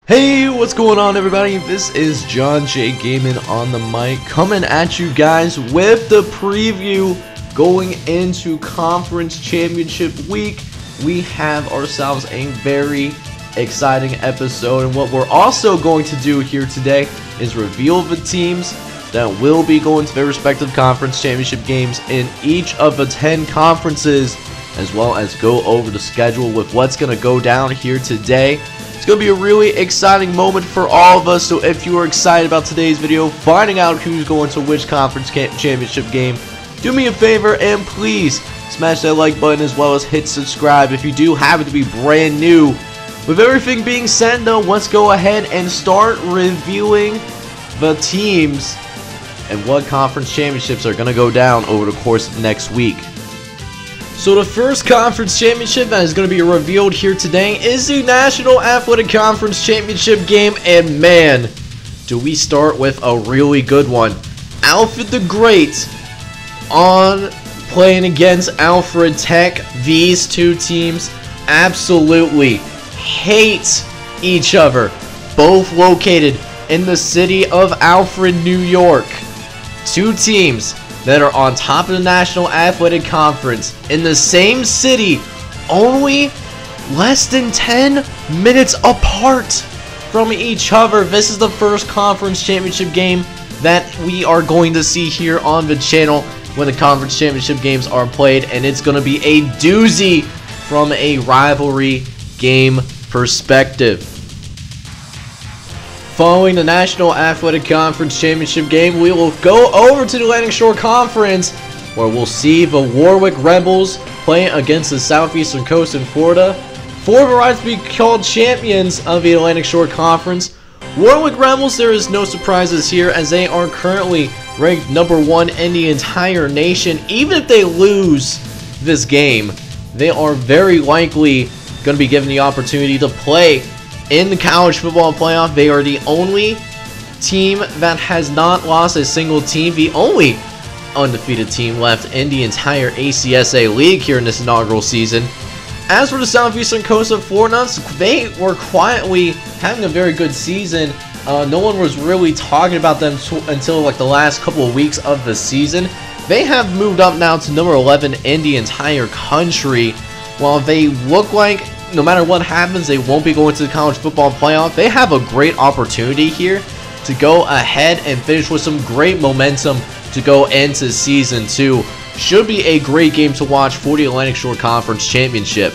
Hey, what's going on, everybody? This is John J. Gaming on the mic, coming at you guys with the preview going into Conference Championship Week. We have ourselves a very exciting episode, and what we're also going to do here today is reveal the teams that will be going to their respective conference championship games in each of the 10 conferences, as well as go over the schedule with what's going to go down here today. It's going to be a really exciting moment for all of us, so if you are excited about today's video, finding out who's going to which conference championship game, do me a favor and please smash that like button as well as hit subscribe if you do happen to be brand new. With everything being said though, let's go ahead and start reviewing the teams and what conference championships are going to go down over the course of next week. So the first conference championship that is going to be revealed here today is the National Athletic Conference Championship game, and man, do we start with a really good one. Alfred the Great on playing against Alfred Tech. These two teams absolutely hate each other, both located in the city of Alfred, New York. Two teams that are on top of the National Athletic Conference in the same city, only less than 10 minutes apart from each other. This is the first conference championship game that we are going to see here on the channel when the conference championship games are played, and it's going to be a doozy from a rivalry game perspective. Following the National Athletic Conference Championship game, we will go over to the Atlantic Shore Conference, where we'll see the Warwick Rebels playing against the Southeastern Coast in Florida for the right to be called champions of the Atlantic Shore Conference. Warwick Rebels, there is no surprises here, as they are currently ranked #1 in the entire nation. Even if they lose this game, they are very likely going to be given the opportunity to play in the college football playoff. They are the only team that has not lost a single team, the only undefeated team left in the entire ACSA league here in this inaugural season. As for the Southeastern Coast of Florida, they were quietly having a very good season. No one was really talking about them until like the last couple of weeks of the season. They have moved up now to #11 in the entire country. While they look like no matter what happens, they won't be going to the college football playoff, they have a great opportunity here to go ahead and finish with some great momentum to go into Season 2. Should be a great game to watch for the Atlantic Shore Conference Championship.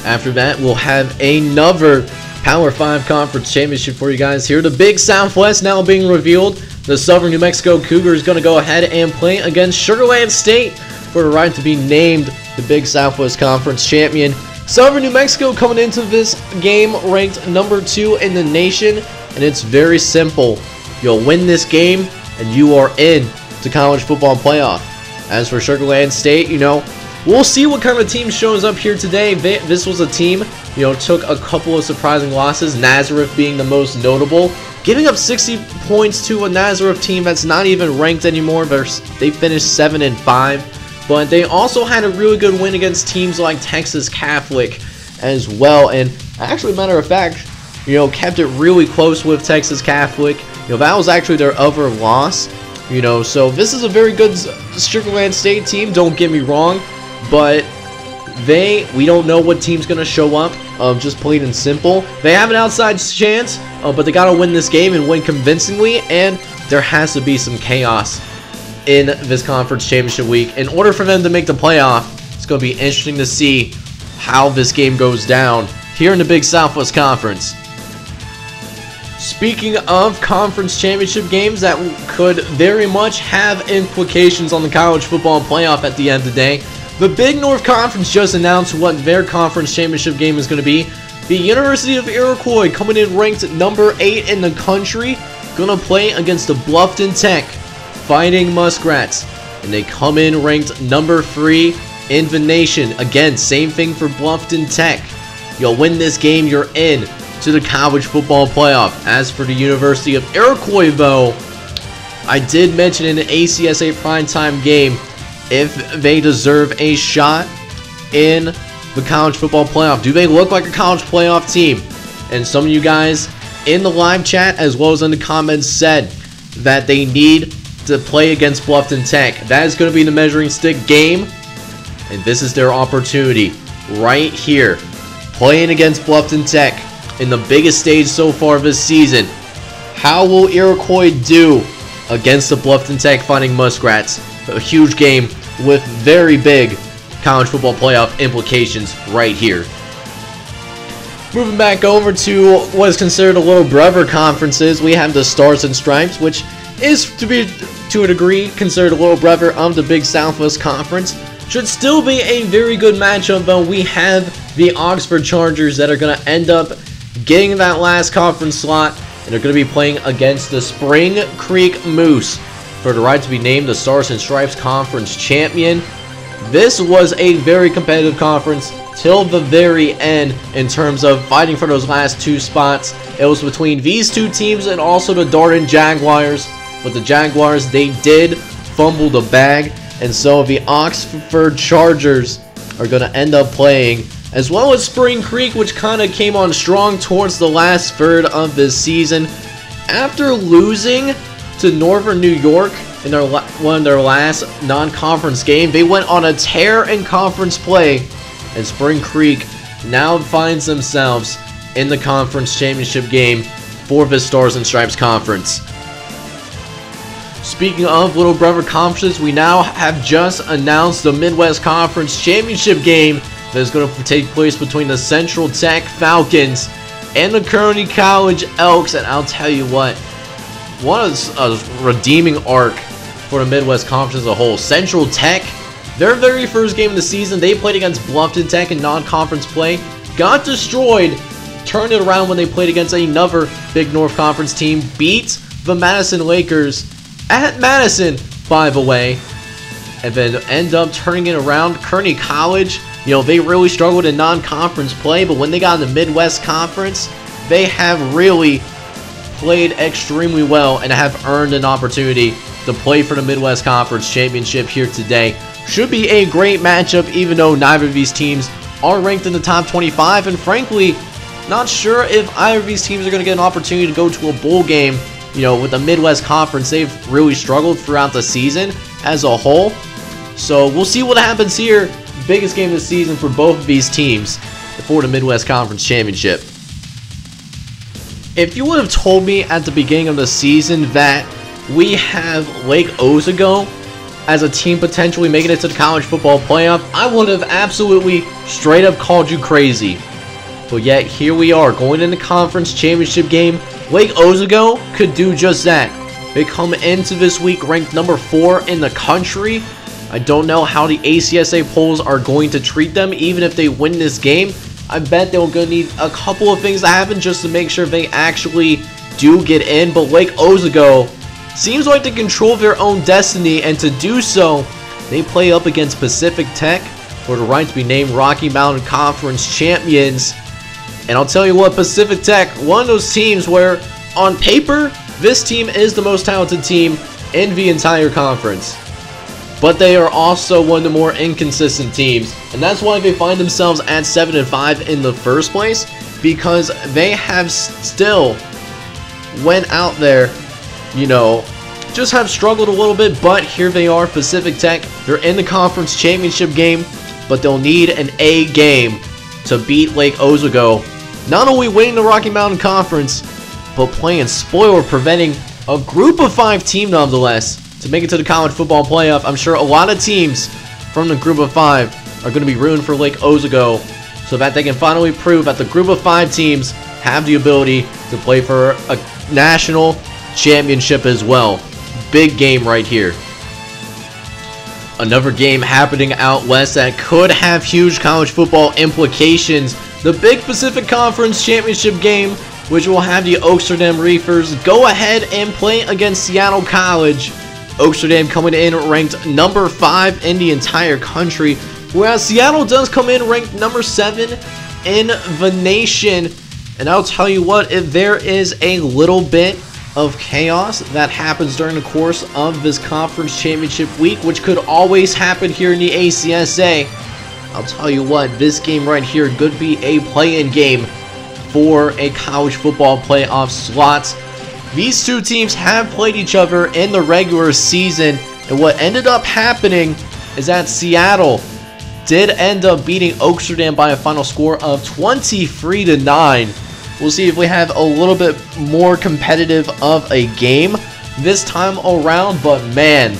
After that, we'll have another Power 5 Conference Championship for you guys here. The Big Southwest now being revealed. The Southern New Mexico Cougars is going to go ahead and play against Sugar Land State for the right to be named the Big Southwest Conference champion. Southern New Mexico coming into this game ranked #2 in the nation, and it's very simple. You'll win this game and you are in to college football playoff. As for Sugar Land State, we'll see what kind of team shows up here today. This was a team, took a couple of surprising losses, Nazareth being the most notable, giving up 60 points to a Nazareth team that's not even ranked anymore. They finished 7-5. But they also had a really good win against teams like Texas Catholic as well. And actually, matter of fact, kept it really close with Texas Catholic. That was actually their other loss. So this is a very good Sugar Land State team, don't get me wrong. But we don't know what team's going to show up, just plain and simple. They have an outside chance, but they got to win this game and win convincingly. And there has to be some chaos in this conference championship week in order for them to make the playoff. It's going to be interesting to see how this game goes down here in the Big Southwest Conference. Speaking of conference championship games that could very much have implications on the college football playoff at the end of the day, the Big North Conference just announced what their conference championship game is going to be. The University of Iroquois, coming in ranked #8 in the country, going to play against the Bluffton Tech Fighting Muskrats, and they come in ranked #3 in the nation. Again, same thing for Bluffton Tech. You'll win this game, you're in to the college football playoff. As for the University of Iroquois, though, I did mention in the ACSA primetime game, if they deserve a shot in the college football playoff. Do they look like a college playoff team? and some of you guys in the live chat as well as in the comments said that they need to play against Bluffton Tech. That is going to be the measuring stick game, and this is their opportunity right here, playing against Bluffton Tech in the biggest stage so far this season. How will Iroquois do against the Bluffton Tech Fighting Muskrats? A huge game with very big college football playoff implications right here. Moving back over to what is considered a little brother conferences, we have the Stars and Stripes, which is to a degree considered a little brother of the Big Southwest Conference. Should still be a very good matchup, though. We have the Oxford Chargers that are going to end up getting that last conference slot, and they're going to be playing against the Spring Creek Moose for the right to be named the Stars and Stripes Conference Champion. This was a very competitive conference till the very end in terms of fighting for those last two spots. It was between these two teams and also the Darden Jaguars, but the Jaguars, they did fumble the bag, and so the Oxford Chargers are going to end up playing, as well as Spring Creek, which kind of came on strong towards the last third of this season. After losing to Northern New York in one of their last non-conference game, they went on a tear in conference play, and Spring Creek now finds themselves in the conference championship game for the Stars and Stripes Conference. Speaking of little brother conferences, we now have just announced the Midwest Conference championship game that is going to take place between the Central Tech Falcons and the Kearney College Elks. And I'll tell you what a redeeming arc for the Midwest Conference as a whole. Central Tech, their very first game of the season, they played against Bluffton Tech in non-conference play, got destroyed, turned it around when they played against another Big North Conference team, beat the Madison Lakers at Madison, by the way, and then end up turning it around. Kearney College, they really struggled in non-conference play, but when they got in the Midwest Conference, they have really played extremely well and have earned an opportunity to play for the Midwest Conference Championship here today. Should be a great matchup, even though neither of these teams are ranked in the top 25, and frankly, not sure if either of these teams are going to get an opportunity to go to a bowl game. With the Midwest Conference, they've really struggled throughout the season as a whole. So we'll see what happens here. Biggest game of the season for both of these teams for the Midwest Conference Championship. If you would have told me at the beginning of the season that we have Lake Osago as a team potentially making it to the college football playoff, I would have absolutely straight up called you crazy. But yet here we are going in the conference championship game. Lake Osago could do just that. They come into this week ranked number 4 in the country. I don't know how the ACSA polls are going to treat them even if they win this game. I bet they're going to need a couple of things to happen just to make sure they actually do get in. But Lake Osago seems like they control their own destiny, and to do so, they play up against Pacific Tech for the right to be named Rocky Mountain Conference champions. And I'll tell you what, Pacific Tech, one of those teams where, on paper, this team is the most talented team in the entire conference. But they are also one of the more inconsistent teams. And that's why they find themselves at 7-5 in the first place, because they have still went out there, just have struggled a little bit. But here they are, Pacific Tech. They're in the conference championship game, but they'll need an A game to beat Lake Osago. Not only winning the Rocky Mountain Conference, but playing spoiler, preventing a group of 5 team nonetheless to make it to the college football playoff. I'm sure a lot of teams from the group of 5 are going to be rooting for Lake Osago so that they can finally prove that the group of 5 teams have the ability to play for a national championship as well. Big game right here. Another game happening out west that could have huge college football implications. The Big Pacific Conference Championship game, which will have the Oaksterdam Reefers go ahead and play against Seattle College. Oaksterdam coming in ranked number 5 in the entire country, whereas Seattle does come in ranked number 7 in the nation. And I'll tell you what, if there is a little bit of chaos that happens during the course of this conference championship week, which could always happen here in the ACSA, I'll tell you what, this game right here could be a play-in game for a college football playoff slot. These two teams have played each other in the regular season, and what ended up happening is that Seattle did end up beating Oaksterdam by a final score of 23-9. We'll see if we have a little bit more competitive of a game this time around, but man,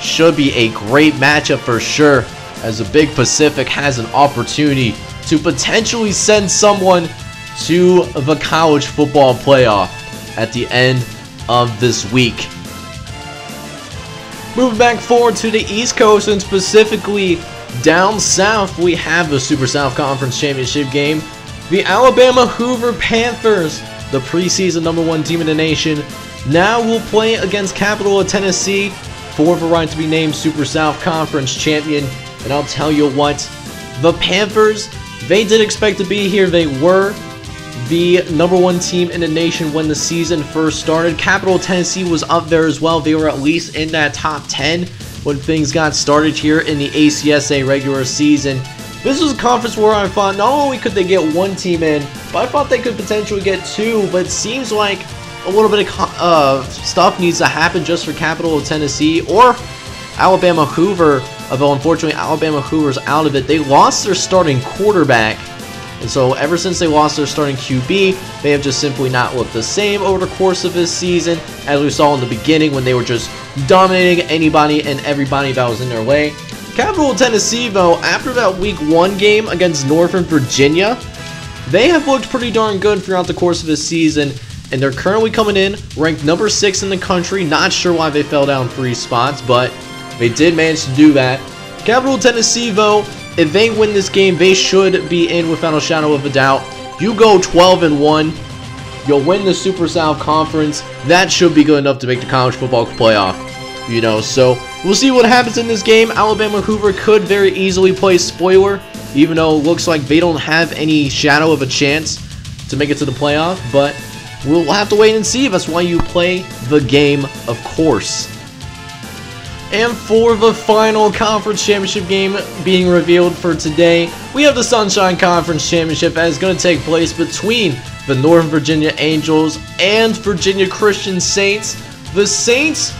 should be a great matchup for sure, as the Big Pacific has an opportunity to potentially send someone to the college football playoff at the end of this week. Moving back forward to the East Coast, and specifically down south, we have the Super South Conference Championship game. The Alabama Hoover Panthers, the preseason #1 team in the nation, now will play against Capital of Tennessee for the right to be named Super South Conference champion. And I'll tell you what, the Panthers, they did expect to be here. They were the #1 team in the nation when the season first started. Capital of Tennessee was up there as well. They were at least in that top 10 when things got started here in the ACSA regular season. This was a conference where I thought not only could they get one team in, but I thought they could potentially get two. But it seems like a little bit of stuff needs to happen just for Capital of Tennessee or Alabama Hoover. Although unfortunately Alabama Hoover's out of it. They lost their starting quarterback, and so ever since they lost their starting QB, they have just simply not looked the same over the course of this season, as we saw in the beginning when they were just dominating anybody and everybody that was in their way. Capital of Tennessee, though, after that Week 1 game against Northern Virginia, they have looked pretty darn good throughout the course of this season, and they're currently coming in ranked #6 in the country. Not sure why they fell down 3 spots, but they did manage to do that. Capital of Tennessee, though, if they win this game, they should be in without a shadow of a doubt. You go 12-1, you'll win the Super South Conference. That should be good enough to make the college football playoff. You know, so we'll see what happens in this game. Alabama Hoover could very easily play spoiler, even though it looks like they don't have any shadow of a chance to make it to the playoff, but we'll have to wait and see. That's why you play the game, of course. And for the final conference championship game being revealed for today, we have the Sunshine Conference Championship that is going to take place between the Northern Virginia Angels and Virginia Christian Saints. The Saints,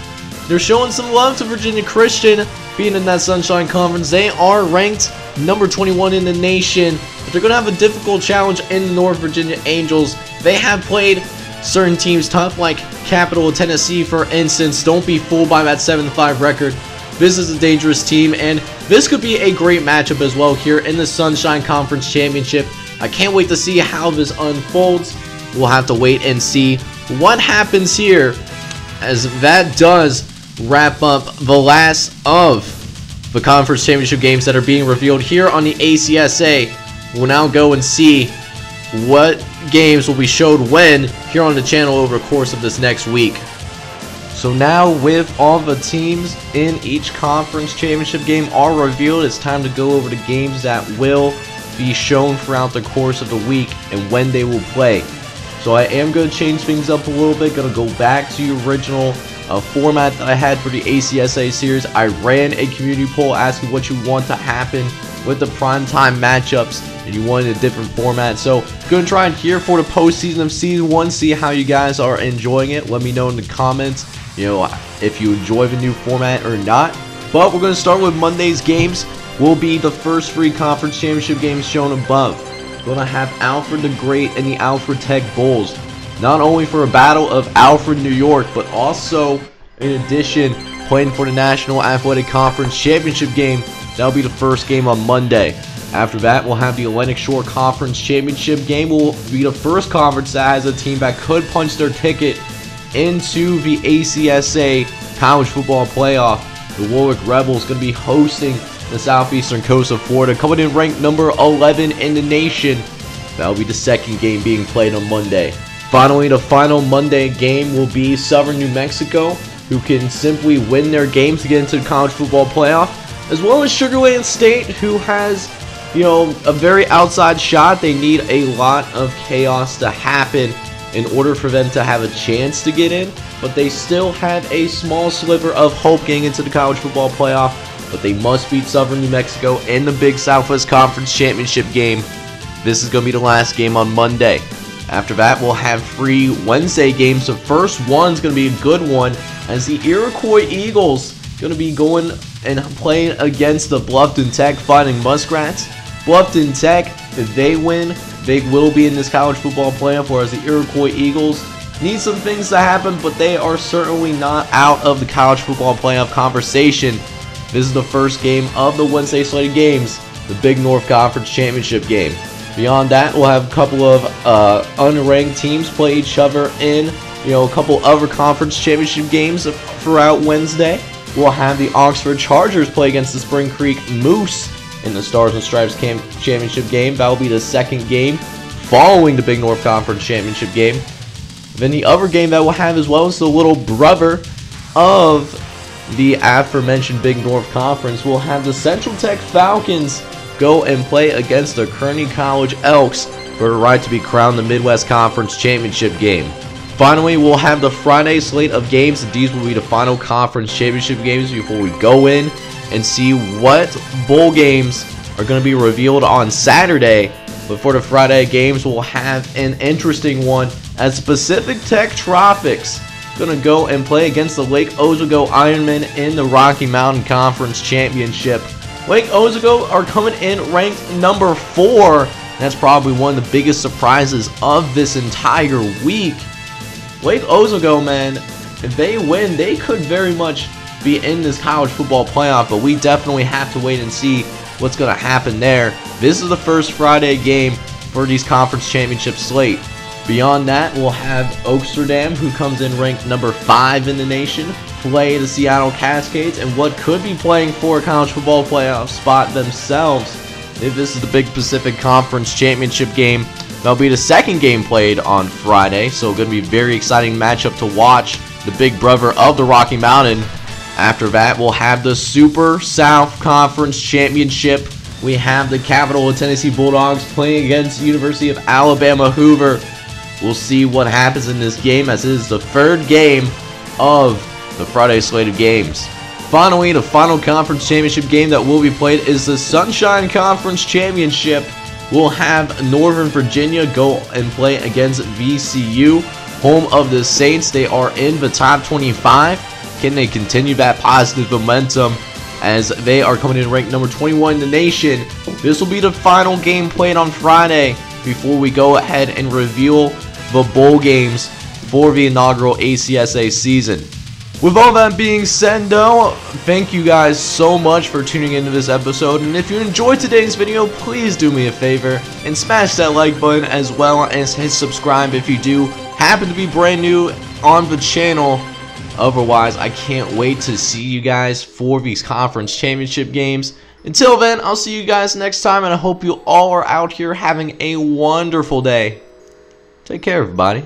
they're showing some love to Virginia Christian being in that Sunshine Conference. They are ranked #21 in the nation, but they're going to have a difficult challenge in the North Virginia Angels. They have played certain teams tough, like Capital of Tennessee, for instance. Don't be fooled by that 7-5 record. This is a dangerous team, and this could be a great matchup as well here in the Sunshine Conference Championship. I can't wait to see how this unfolds. We'll have to wait and see what happens here, as that does wrap up the last of the conference championship games that are being revealed here on the ACSA. We'll now go and see what games will be showed when here on the channel over the course of this next week. So now, with all the teams in each conference championship game all revealed, it's time to go over the games that will be shown throughout the course of the week and when they will play. So I am going to change things up a little bit. Going to go back to the original format that I had for the ACSA series. I ran a community poll asking what you want to happen with the primetime matchups, and you wanted a different format. So going to try and here for the postseason of Season 1, see how you guys are enjoying it. Let me know in the comments, you know, if you enjoy the new format or not. But we're going to start with Monday's games. Will be the first 3 conference championship games shown above. We're going to have Alfred the Great and the Alfred Tech Bulls, not only for a battle of Alfred, New York, but also in addition playing for the National Athletic Conference Championship game. That'll be the first game on Monday. After that, we'll have the Atlantic Shore Conference Championship game. Will be the first conference that has a team that could punch their ticket into the ACSA College Football Playoff. The Warwick Rebels going to be hosting the southeastern coast of Florida, coming in ranked number 11 in the nation. That'll be the second game being played on Monday. Finally, the final Monday game will be Southern New Mexico, who can simply win their games to get into the College Football Playoff, as well as Sugar Land State, who has, you know, a very outside shot. They need a lot of chaos to happen in order for them to have a chance to get in, but they still have a small sliver of hope getting into the College Football Playoff. But they must beat Southern New Mexico in the Big Southwest Conference Championship game This is going to be the last game on Monday. After that, we'll have 3 Wednesday games. The first one's going to be a good one, as the Iroquois Eagles going to be going and playing against the Bluffton Tech Fighting Muskrats. Bluffton Tech, if they win, they will be in this college football playoff, whereas the Iroquois Eagles need some things to happen, but they are certainly not out of the college football playoff conversation. This is the first game of the Wednesday slated games, the Big North Conference Championship game. Beyond that, we'll have a couple of unranked teams play each other in, a couple other conference championship games throughout Wednesday. We'll have the Oxford Chargers play against the Spring Creek Moose in the Stars and Stripes championship game. That will be the second game following the Big North Conference Championship game. Then the other game that we'll have as well is the little brother of the aforementioned Big North Conference. We'll have the Central Tech Falcons go and play against the Kearney College Elks for the right to be crowned the Midwest Conference Championship game. Finally, we'll have the Friday slate of games. These will be the final conference championship games before we go in and see what bowl games are going to be revealed on Saturday. But for the Friday games, we'll have an interesting one, as Pacific Tech Tropics going to go and play against the Lake Ozago Ironmen in the Rocky Mountain Conference Championship. Lake Ozago are coming in ranked number 4. That's probably one of the biggest surprises of this entire week. Lake Ozago, man, if they win, they could very much be in this college football playoff, but we definitely have to wait and see what's going to happen there. This is the first Friday game for these conference championship slate. Beyond that, we'll have Oaksterdam, who comes in ranked number 5 in the nation, play the Seattle Cascades, and what could be playing for a college football playoff spot themselves. If this is the Big Pacific Conference Championship game, that'll be the second game played on Friday, so going to be a very exciting matchup to watch. The big brother of the Rocky Mountain. After that, we'll have the Super South Conference Championship. We have the Capital of Tennessee Bulldogs playing against University of Alabama Hoover. We'll see what happens in this game, as it is the third game of the Friday slate of games. Finally, the final conference championship game that will be played is the Sunshine Conference Championship. We'll have Northern Virginia go and play against VCU, home of the Saints. They are in the top 25. Can they continue that positive momentum, as they are coming in ranked number 21 in the nation? This will be the final game played on Friday before we go ahead and reveal the bowl games for the inaugural ACSA season. With all that being said, though, thank you guys so much for tuning into this episode, and if you enjoyed today's video, please do me a favor and smash that like button, as well as hit subscribe if you do happen to be brand new on the channel. Otherwise, I can't wait to see you guys for these conference championship games. Until then, I'll see you guys next time, and I hope you all are out here having a wonderful day. Take care, everybody.